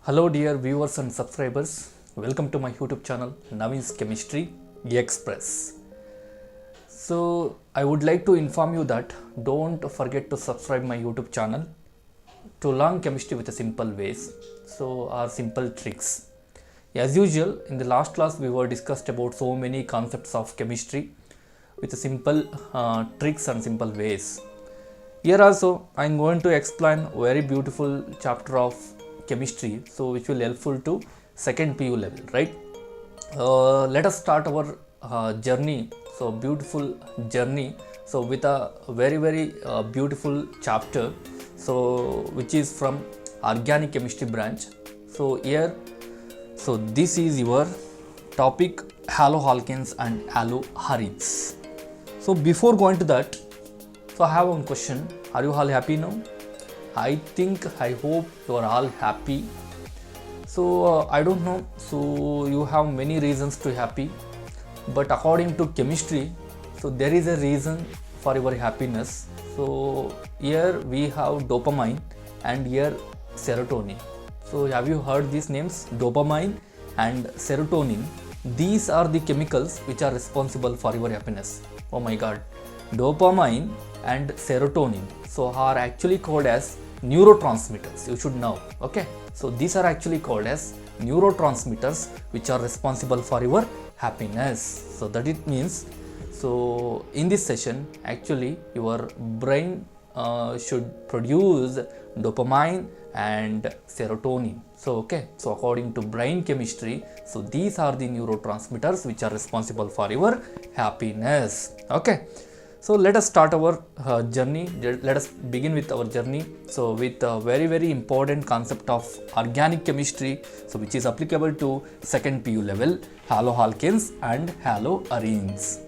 Hello dear viewers and subscribers, welcome to my YouTube channel Navin's Chemistry Express. So I would like to inform you that don't forget to subscribe my YouTube channel to learn chemistry with a simple ways, or simple tricks. As usual, in the last class we were discussed about so many concepts of chemistry with a simple tricks and simple ways. Here also I am going to explain a very beautiful chapter of chemistry, so which will helpful to second PU level, right? Let us start our journey. So beautiful journey. So with a very beautiful chapter. So which is from organic chemistry branch. So here, so this is your topic haloalkanes and haloarenes. So before going to that, so I have one question. Are you all happy now? I hope you are all happy. So I don't know. So you have many reasons to happy, but according to chemistry, so there is a reason for your happiness. So here we have dopamine and here serotonin. So have you heard these names? Dopamine and serotonin. These are the chemicals which are responsible for your happiness. Oh my god. Dopamine and serotonin are actually called as neurotransmitters. You should know. Okay, so these are actually called as neurotransmitters which are responsible for your happiness. So that it means, so in this session actually your brain should produce dopamine and serotonin. So okay, so according to brain chemistry, so these are the neurotransmitters which are responsible for your happiness. Okay, so let us start our journey. Let us begin with our journey. So with a very important concept of organic chemistry, so which is applicable to second PU level, haloalkanes and haloarenes.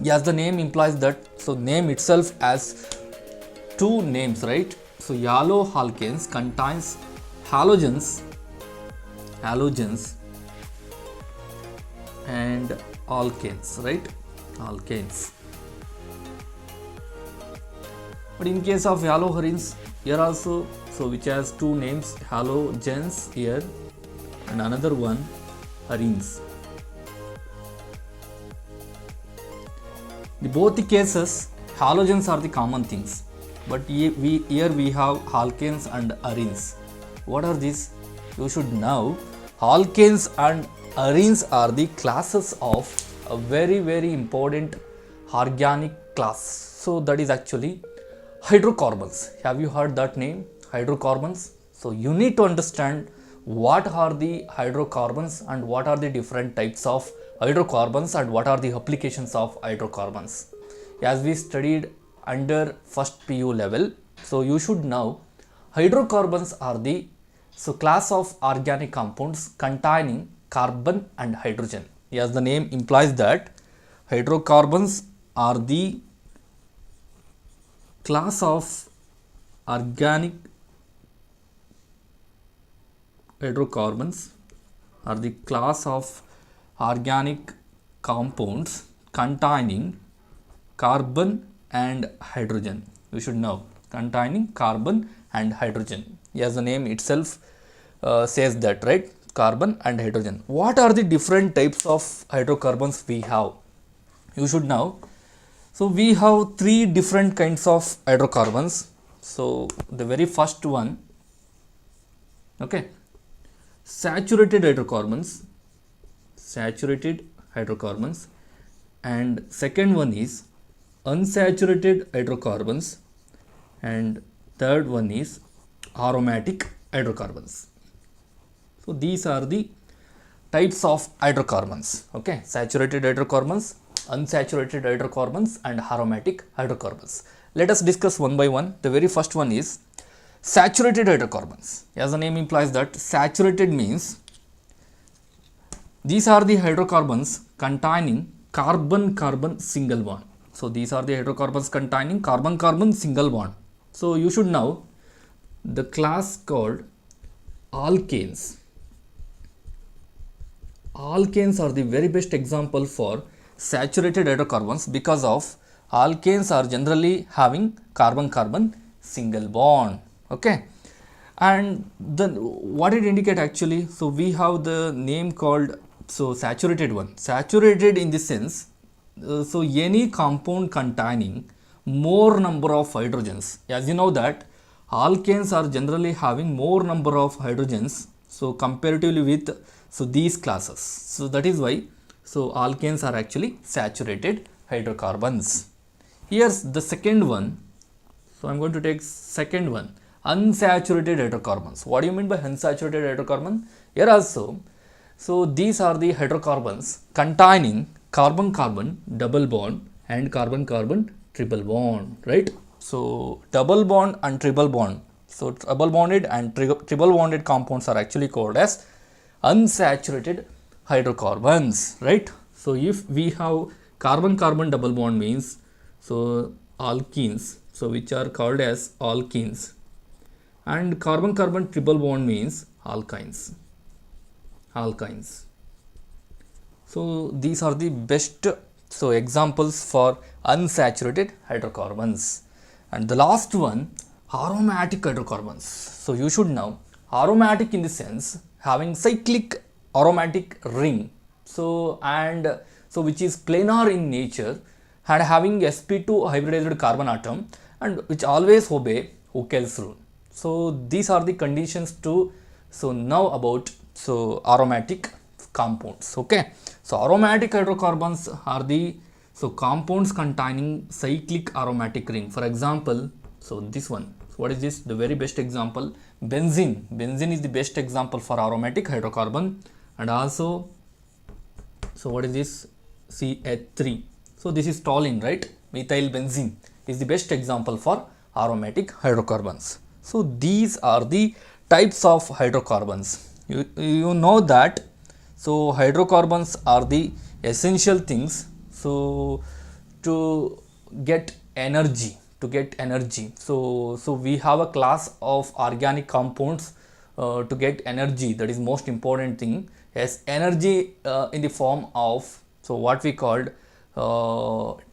Yes, the name implies that, so name itself has two names, right? So haloalkanes contains halogens and alkanes, right? Alkanes. But in case of haloarenes, here also, so which has two names, halogens here and another one arenes. In both the cases, halogens are the common things, but here we have alkanes and arenes. What are these? You should know. Alkanes and arenes are the classes of a very important organic class. So that is actually hydrocarbons. Have you heard that name? Hydrocarbons. So you need to understand what are the hydrocarbons and what are the different types of hydrocarbons and what are the applications of hydrocarbons. As we studied under first PU level, so you should know hydrocarbons are the class of organic compounds containing carbon and hydrogen. As the name implies that hydrocarbons are the class of organic hydrocarbons are the class of organic compounds containing carbon and hydrogen. You should know, containing carbon and hydrogen. As the name itself says that, right? Carbon and hydrogen. What are the different types of hydrocarbons we have? You should know. So we have three different kinds of hydrocarbons. So the very first one, okay, saturated hydrocarbons, and second one is unsaturated hydrocarbons, and third one is aromatic hydrocarbons. So these are the types of hydrocarbons. Okay, saturated hydrocarbons, unsaturated hydrocarbons and aromatic hydrocarbons. Let us discuss one by one. The very first one is saturated hydrocarbons. As the name implies that saturated means these are the hydrocarbons containing carbon-carbon single bond. So these are the hydrocarbons containing carbon-carbon single bond. So you should know the class called alkanes. Alkanes are the very best example for saturated hydrocarbons because of alkanes are generally having carbon-carbon single bond. Okay, And then what it indicate actually, so we have the name called, so saturated one, saturated in the sense, so any compound containing more number of hydrogens. As you know that alkanes are generally having more number of hydrogens, so comparatively with, so these classes, so that is why, so alkanes are actually saturated hydrocarbons. Here's the second one. So I'm going to take second one, unsaturated hydrocarbons. What do you mean by unsaturated hydrocarbon? Here also, so these are the hydrocarbons containing carbon-carbon double bond and carbon-carbon triple bond, right? So double bond and triple bond. So double bonded and triple bonded compounds are actually called as unsaturated hydrocarbons, right? So if we have carbon-carbon double bond means, so alkenes, so which are called as alkenes, and carbon-carbon triple bond means alkynes. So these are the best, so examples for unsaturated hydrocarbons. And the last one, aromatic hydrocarbons. So you should know aromatic in the sense having cyclic aromatic ring, so and so which is planar in nature and having sp2 hybridized carbon atom and which always obey Huckel's rule. So these are the conditions to, so know about, so aromatic compounds. Okay, so aromatic hydrocarbons are the, so compounds containing cyclic aromatic ring. For example, so this one, so what is this? The very best example, benzene. Benzene is the best example for aromatic hydrocarbon. And also, so what is this? CH3. So this is toluene, right? Methyl benzene is the best example for aromatic hydrocarbons. So these are the types of hydrocarbons. You know that, so hydrocarbons are the essential things, so to get energy, so we have a class of organic compounds to get energy. That is most important thing. Yes, energy in the form of, so what we called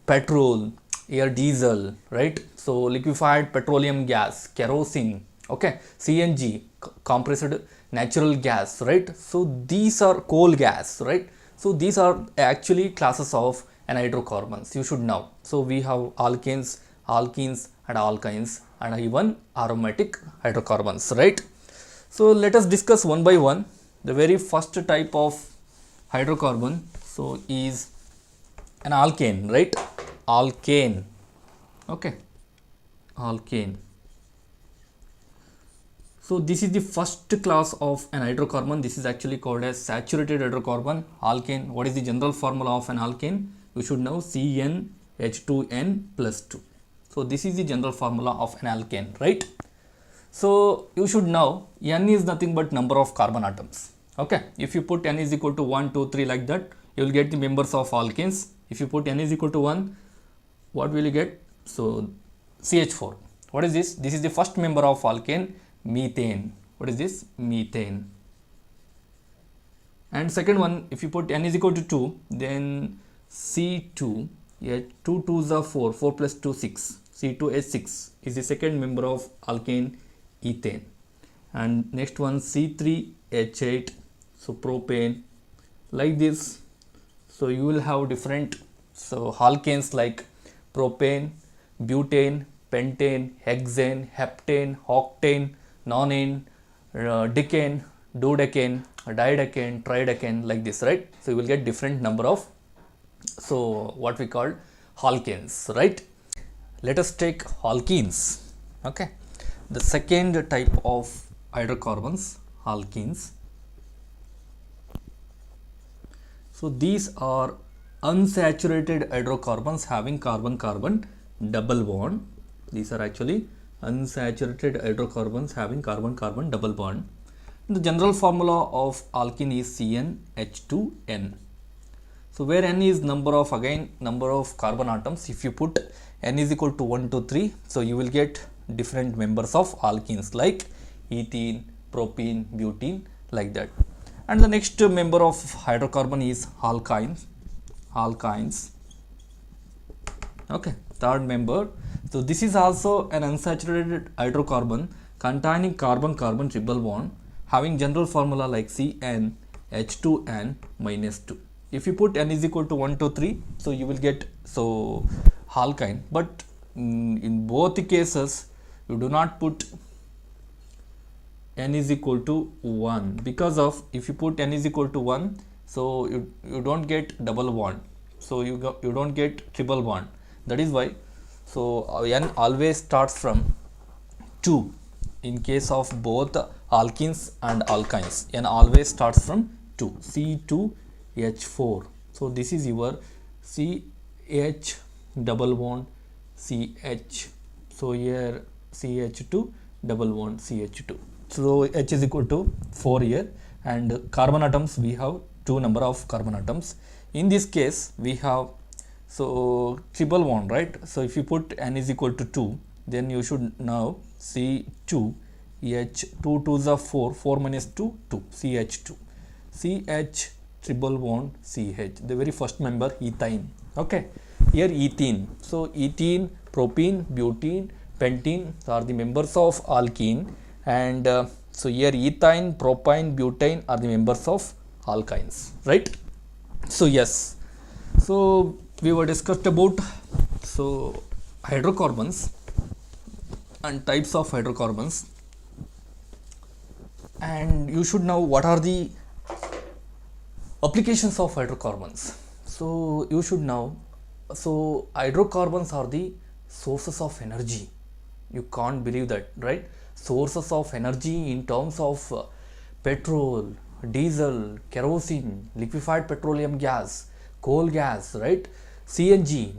petrol, air, diesel, right? So liquefied petroleum gas, kerosene, okay, CNG, compressed natural gas, right? So these are coal gas, right? So these are actually classes of an hydrocarbons, you should know. So we have alkanes, alkenes and alkynes and even aromatic hydrocarbons, right? So let us discuss one by one. The very first type of hydrocarbon, so is an alkane, right? Alkane, okay, alkane. So this is the first class of an hydrocarbon. This is actually called as saturated hydrocarbon, alkane. What is the general formula of an alkane? You should know CnH2n plus 2. So this is the general formula of an alkane, right? So you should know N is nothing but number of carbon atoms. Okay, if you put N is equal to 1, 2, 3 like that, you will get the members of alkanes. If you put N is equal to 1, what will you get? So CH4. What is this? This is the first member of alkane, methane. What is this? Methane. And second one, if you put N is equal to 2, then C2, yeah, 2 2s are 4, 4 plus 2 6, C2H6 is the second member of alkane, ethane. And next one, C3H8, so propane, like this. So you will have different, so alkanes like propane, butane, pentane, hexane, heptane, octane, nonane, decane, dodecane, didecane, tridecane, like this, right? So you will get different number of, so what we call alkanes, right? Let us take alkenes. Okay, the second type of hydrocarbons, alkenes. So these are unsaturated hydrocarbons having carbon-carbon double bond. These are actually unsaturated hydrocarbons having carbon-carbon double bond. The general formula of alkene is CnH2n. So where n is number of, again, number of carbon atoms. If you put n is equal to 1, 2, 3, so you will get different members of alkenes like ethene, propene, butene, like that. And the next member of hydrocarbon is alkynes. Okay, third member. So this is also an unsaturated hydrocarbon containing carbon-carbon triple bond having general formula like CN H2N minus 2. If you put N is equal to 1 to 3, so you will get so alkyne, but in both the cases you do not put N is equal to 1 because of if you put N is equal to 1, so you don't get double bond, so you don't get triple bond. That is why so N always starts from 2 in case of both alkenes and alkynes. N always starts from 2, C2H4. So this is your CH double bond CH. So here CH2 double bond CH2. So H is equal to 4 here, and carbon atoms we have 2 number of carbon atoms. In this case we have so triple bond, right? So if you put N is equal to 2, then you should now C2 H 2 2s are 4, 4 minus 2 2 CH2 CH triple bond CH, the very first member ethine. Okay, here ethene. So ethene, propene, butene, pentene are the members of alkene, and so here ethine, propane, butane are the members of alkynes, right? So yes, so we were discussed about so hydrocarbons and types of hydrocarbons, and you should know what are the applications of hydrocarbons. So you should know, so hydrocarbons are the sources of energy. You can't believe that, right? Sources of energy in terms of petrol, diesel, kerosene, liquefied petroleum gas, coal gas, right? CNG,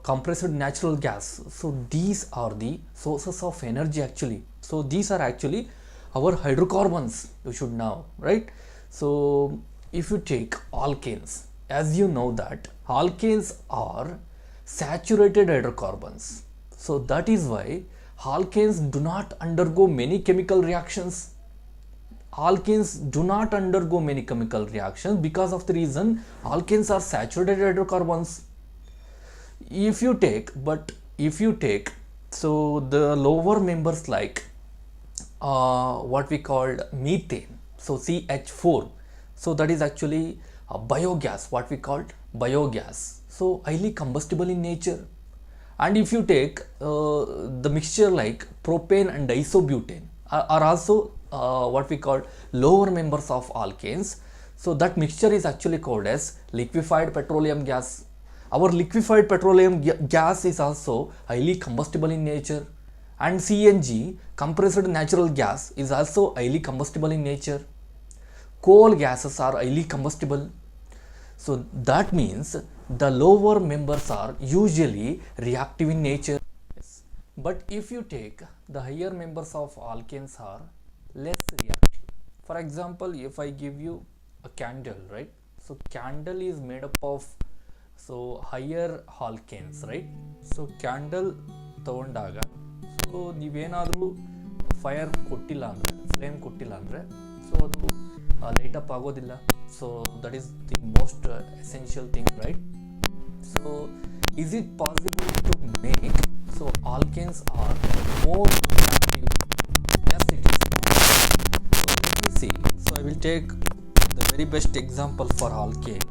compressed natural gas. So these are the sources of energy actually. So these are actually our hydrocarbons, you should know, right? So if you take alkanes, as you know that alkanes are saturated hydrocarbons. So that is why alkanes do not undergo many chemical reactions. Alkanes do not undergo many chemical reactions because of the reason alkanes are saturated hydrocarbons. If you take so the lower members like what we called methane, so CH4, so that is actually a biogas, what we called biogas, so highly combustible in nature. And if you take the mixture like propane and isobutane are also what we call lower members of alkanes, so that mixture is actually called as liquefied petroleum gas. Our liquefied petroleum gas is also highly combustible in nature, and CNG, compressed natural gas, is also highly combustible in nature. Coal gases are highly combustible. So that means the lower members are usually reactive in nature. Yes. But if you take the higher members of alkanes are less reactive. For example, if I give you a candle, right? So candle is made up of so higher alkanes, right? So candle ತಗೊಂಡಾಗ so ನೀವೇನಾದರೂ fire ಕೊಟ್ಟಿಲ್ಲ ಅಂದರೆ flame ಕೊಟ್ಟಿಲ್ಲ ಅಂದರೆ so ಅದು light up ಆಗೋದಿಲ್ಲ. So that is the most essential thing, right? So is it possible to make so alkanes are more reactive? Yes, it is. So let me see. So I will take the very best example for alkane.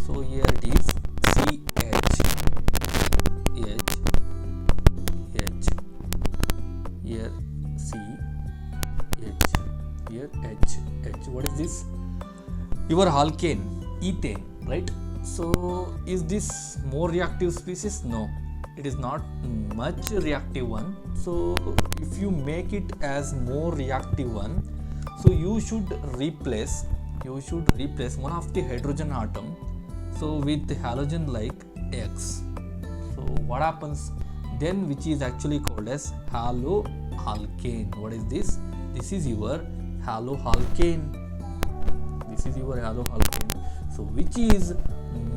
So here it is CH, H, H, here C, H, here H, H. What is this? Your alkane, ethane, right? So is this more reactive species? No, it is not much reactive one. So if you make it as more reactive one, so you should replace one of the hydrogen atom so with halogen like X. So what happens then, which is actually called as haloalkane? What is this? This is your haloalkane. This is your haloalkane. So which is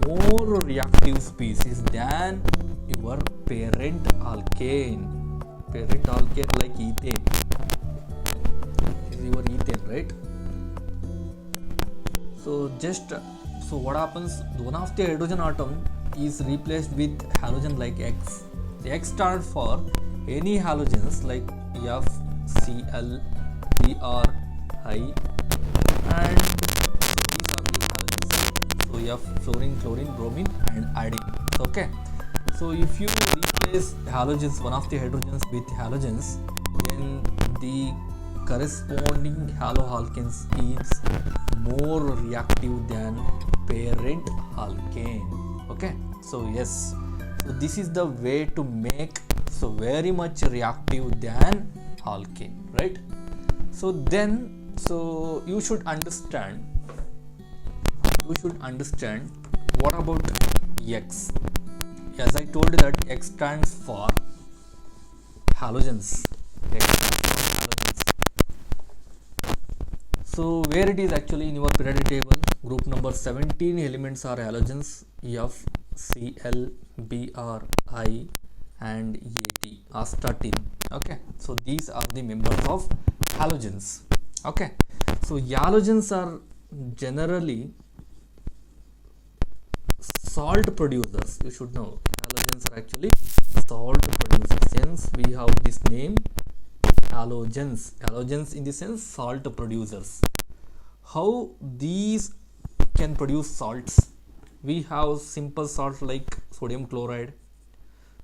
more reactive species than your parent alkane. Parent alkane like ethane. This is your ethane, right? So what happens, one of the hydrogen atom is replaced with halogen like X. The X stands for any halogens like F, Cl, Br, I, and these are the halogens. So you have fluorine, chlorine, bromine, and iodine. Okay. So if you replace halogens, one of the hydrogens with halogens, then the corresponding haloalkanes is more reactive than parent alkane. Okay. So yes. So this is the way to make so very much reactive than alkane, right? So then, so you should understand what about X. As I told you that X stands for halogens. X stands for halogens. So where it is actually in your periodic table, group number 17 elements are halogens: F, Cl, Br, I, and At, astatine. Okay, so these are the members of halogens. Okay, so halogens are generally salt producers. You should know halogens are actually salt producers. Hence we have this name halogens. Halogens in the sense salt producers. How these can produce salts? We have simple salt like sodium chloride.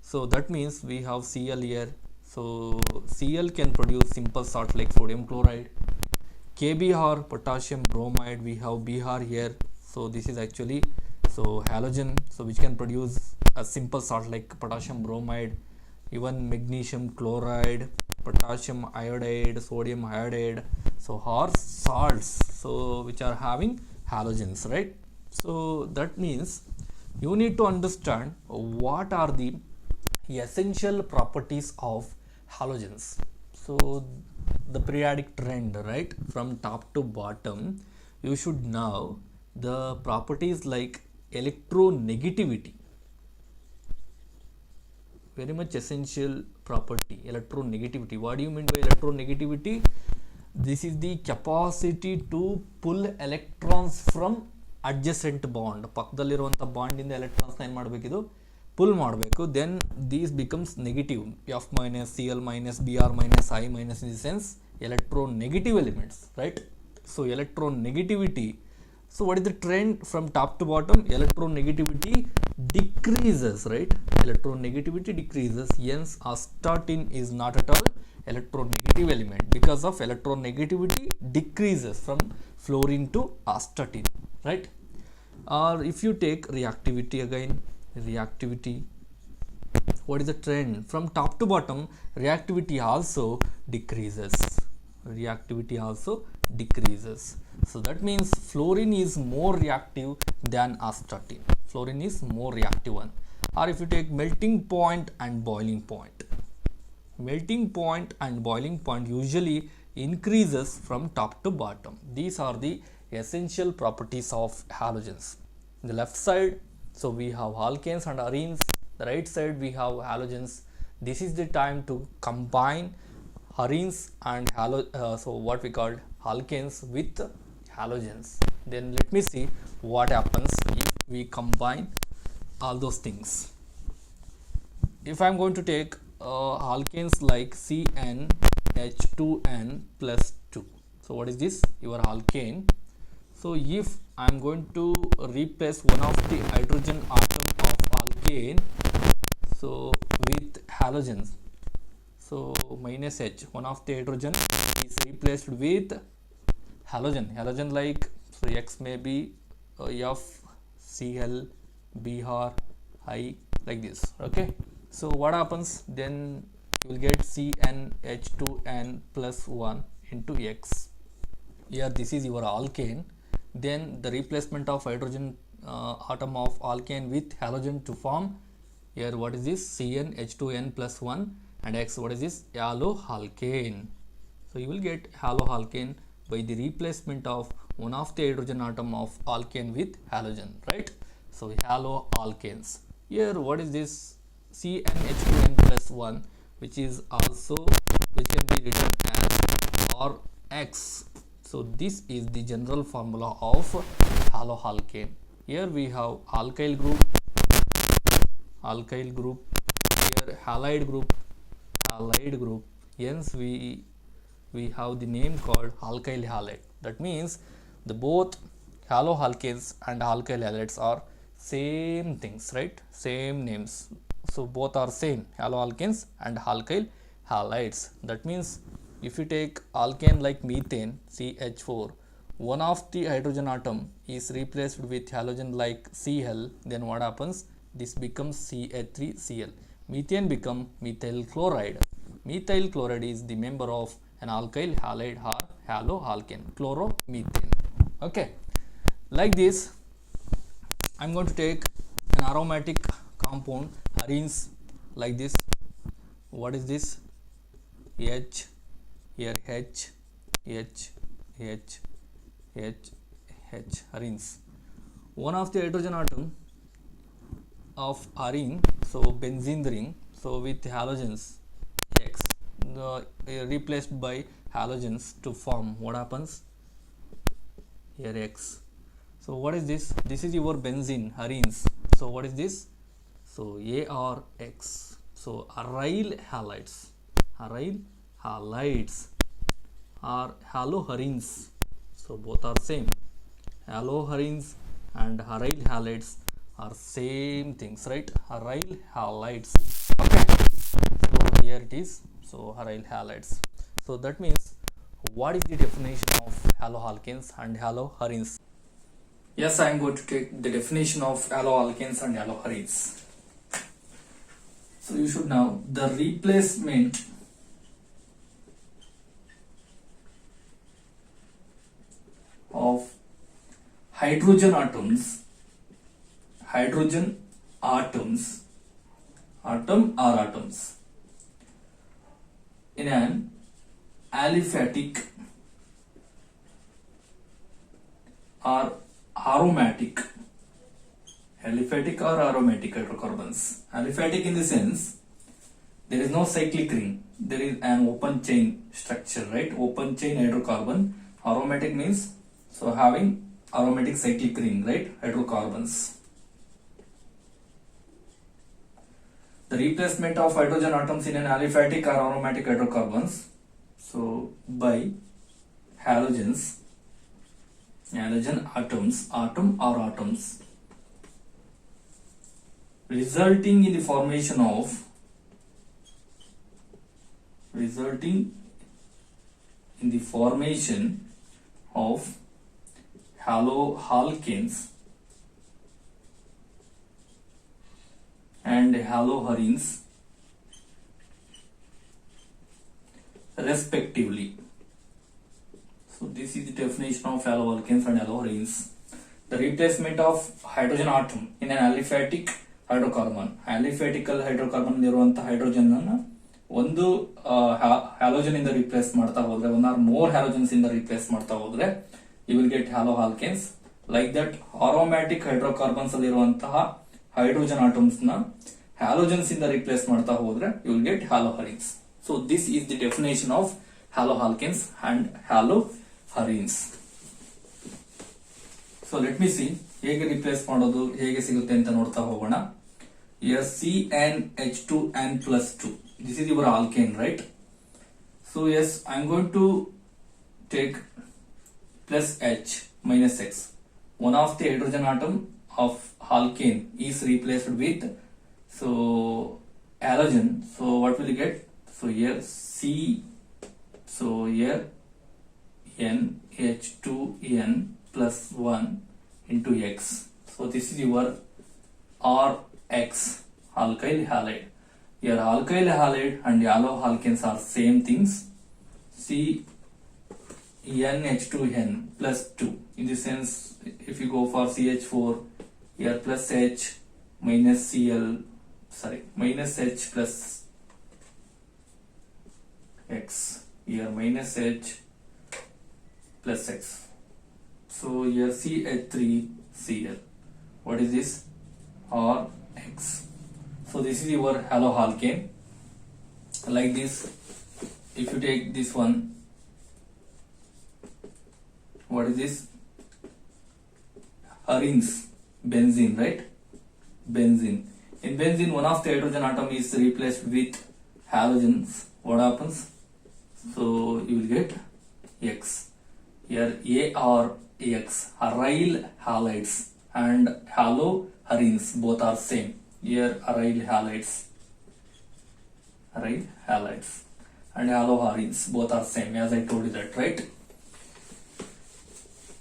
So that means we have Cl here. So Cl can produce simple salt like sodium chloride. KBr, potassium bromide, we have Br here. So this is actually so halogen, so which can produce a simple salt like potassium bromide, even magnesium chloride, potassium iodide, sodium iodide. So are salts, so which are having halogens, right? So that means you need to understand what are the essential properties of halogens. So the periodic trend, right, from top to bottom, you should know the properties like electronegativity, very much essential property. Electronegativity, what do you mean by electronegativity? This is the capacity to pull electrons from adjacent bond. ಪಕ್ಕದಲ್ಲಿರುವಂಥ ಬಾಂಡಿಂದ ಎಲೆಕ್ಟ್ರಾನ್ಸ್ನ ಏನು ಮಾಡಬೇಕಿದು pull ಮಾಡಬೇಕು. Then these becomes negative, F minus, Cl minus, Br minus, I minus, in the sense electronegative elements, right? So electronegativity. So what is the trend from top to bottom? Electronegativity decreases, right? Electronegativity decreases. Hence astatine is not at all electronegative element because of electronegativity decreases from fluorine to astatine, right? Or if you take reactivity again, reactivity, what is the trend from top to bottom? Reactivity also decreases. Reactivity also decreases. So that means fluorine is more reactive than astatine. Fluorine is more reactive one. Or if you take melting point and boiling point, melting point and boiling point usually increases from top to bottom. These are the essential properties of halogens. In the left side, so we have alkanes and arenes. The right side we have halogens. This is the time to combine arenes and so what we call alkanes with halogens. Then let me see what happens if we combine all those things. If I am going to take alkanes like CnH2n plus 2. So what is this? Your alkane. So if I am going to replace one of the hydrogen atom of alkane so with halogens, so minus H, one of the hydrogen is replaced with halogen. Halogen like, so X may be F, Cl, Br, I, like this. Okay, so what happens? Then you will get CnH2n plus 1 into X. Here this is your alkane. Then the replacement of hydrogen atom of alkane with halogen to form here, what is this? CnH2n plus 1 and X, what is this? Haloalkane. So you will get haloalkane by the replacement of one of the hydrogen atom of alkane with halogen, right? So haloalkanes. Here what is this? CnH2n plus 1, which is also, which can be written as RX. So this is the general formula of haloalkane. Here we have alkyl group, here halide group. Hence we we have the name called alkyl halide. That means the both haloalkanes and alkyl halides are same things, right? Same names. So both are same, haloalkanes and alkyl halides. That means if you take alkane like methane, CH4, one of the hydrogen atom is replaced with halogen like Cl, then what happens? This becomes CH3Cl. Methane become methyl chloride. Methyl chloride is the member of an alkyl halide or haloalkane, chloromethane. Okay, like this, I'm going to take an aromatic compound, arenes, like this. What is this? H, here H, H, H, H, H, arenes. One of the hydrogen atom of arene, so benzene ring, so with halogens X, replaced by halogens to form, what happens? Here X. So what is this? This is your benzene, arenes. So what is this? So ARX. So aryl halides. Aryl halides are haloarenes. So both are same. Haloarenes and aryl halides are same things, right? Aryl halides. Okay. So here it is. So aryl halides. So that means what is the definition of haloalkanes and haloarenes? Yes, I am going to take the definition of haloalkanes and haloarenes. So you should know the replacement of hydrogen atoms, atom or atoms in an aliphatic or aromatic hydrocarbons. Aliphatic in the sense there is no cyclic ring, there is an open chain structure, right? Open chain hydrocarbon. Aromatic means so having aromatic cyclic ring, right? Hydrocarbons. The replacement of hydrogen atoms in an aliphatic or aromatic hydrocarbons, so by halogen atoms, atom or atoms, resulting in the formation of haloalkanes and haloarenes respectively. So this is the definition of haloalkanes and haloarenes. The replacement of hydrogen atom in an aliphatic hydrocarbon. Aliphatic hydrocarbon ಇರುವಂತಹ hydrogen ಅನ್ನು ಒಂದು halogen ಇಂದ replace ಮಾಡ್ತಾ ಹೋದ್ರೆ, one or more halogens ಇಂದ replace ಮಾಡ್ತಾ ಹೋದ್ರೆ, you will get haloalkanes. Like that aromatic hydrocarbons ಅಲ್ಲಿ ಇರುವಂತಹ ಹೈಡ್ರೋಜನ್ ಆಟಮ್ಸ್ ನ ಹ್ಯಾಲೋಜನ್ಸ್ ಇಂದ ರಿಪ್ಲೇಸ್ ಮಾಡ್ತಾ ಹೋದ್ರೆ you will get haloarenes. So this is the definition of haloalkanes and haloarenes. So let me see ಹೇಗೆ ರಿಪ್ಲೇಸ್ ಮಾಡೋದು, ಹೇಗೆ ಸಿಗುತ್ತೆ ಅಂತ ನೋಡ್ತಾ ಹೋಗೋಣ. Here CnH2n+2. This is your alkane, right? So yes, I am going to take plus H minus X. One of the hydrogen atom of alkane is replaced with halogen. So what will you get? So here C. So here NH2n plus 1 into X. So this is your RX, alkyl halide. Here alkyl halide and haloalkanes are same things. CnH2n plus 2. In this sense, if you go for CH4, here plus H minus Cl, minus H plus X. Here minus H plus X. So here CH3Cl. What is this? RX. So this is your haloalkane. Like this, if you take this one, what is this? Arenes, benzene, right? Benzene. In benzene, one of the hydrogen atom is replaced with halogens. What happens? So you will get X. Here A or X, aryl halides and haloarenes both are same. Here aryl halides and haloarenes both are same, as I told you that, right?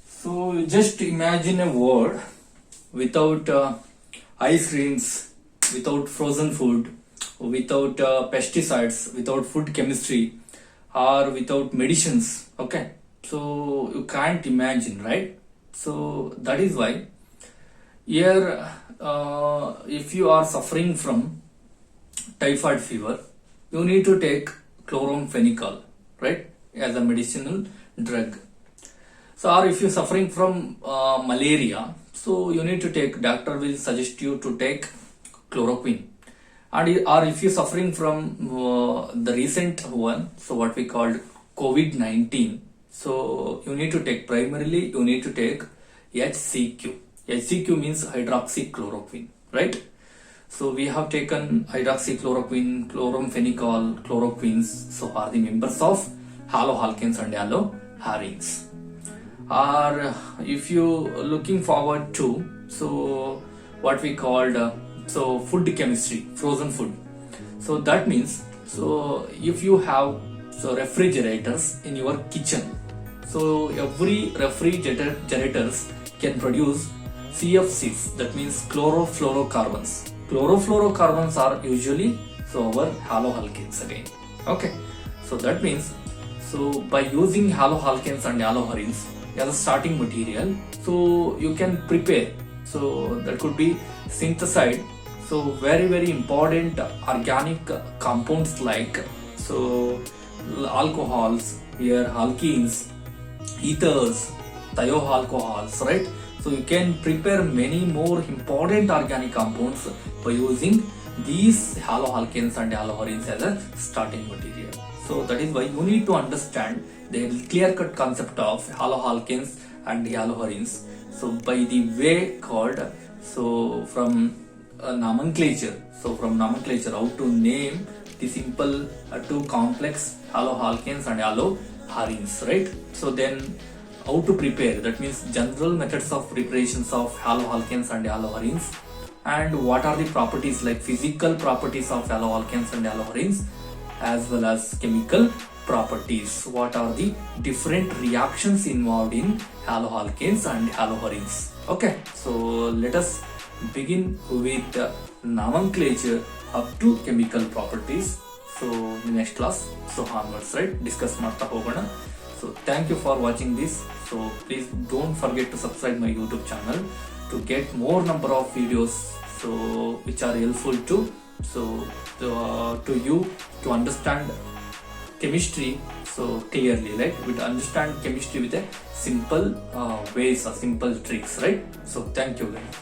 So you just imagine a world without ice creams, without frozen food, without pesticides, without food chemistry, or without medicines. Okay, so you can't imagine, right? So that is why here, if you are suffering from typhoid fever, you need to take chloramphenicol, right, as a medicinal drug. So, or if you're suffering from malaria, so you need to take, doctor will suggest you to take chloroquine. And or if you're suffering from the recent one, so what we called COVID-19, so you need to take, primarily you need to take HCQ. HCQ means hydroxychloroquine, right? So we have taken hydroxychloroquine, chloramphenicol, chloroquines, so are the members of haloalkanes and haloarenes. Or if you looking forward to, so what we called so food chemistry, frozen food. So that means, so if you have so refrigerators in your kitchen, so every refrigerators can produce CFCs, that means chlorofluorocarbons. Chlorofluorocarbons are usually so our haloalkanes again. Okay, so that means, so by using haloalkanes and haloarenes as a starting material, so you can prepare, so that could be synthesized, so very important organic compounds like so alcohols, here alkenes, ethers, thioalcohols, right? So you can prepare many more important organic compounds by using these haloalkanes and haloarenes as a starting material. So that is why you need to understand the clear-cut concept of haloalkanes and haloarenes. So by the way called, so from nomenclature, so from nomenclature, how to name the simple to complex haloalkanes and haloarenes, right? So then how to prepare, that means general methods of preparations of haloalkanes and haloarenes, and what are the properties, like physical properties of haloalkanes and haloarenes, as well as chemical properties, what are the different reactions involved in haloalkanes and haloarenes. Okay, so let us begin with nomenclature up to chemical properties. So in next class, so onwards, right, discuss ಮಾಡ್ತಾ ಹೋಗೋಣ. So thank you for watching this. So please don't forget to subscribe my YouTube channel to get more number of videos, so which are helpful to you to understand chemistry so clearly, right? We understand chemistry with a simple ways or simple tricks, right? So thank you guys.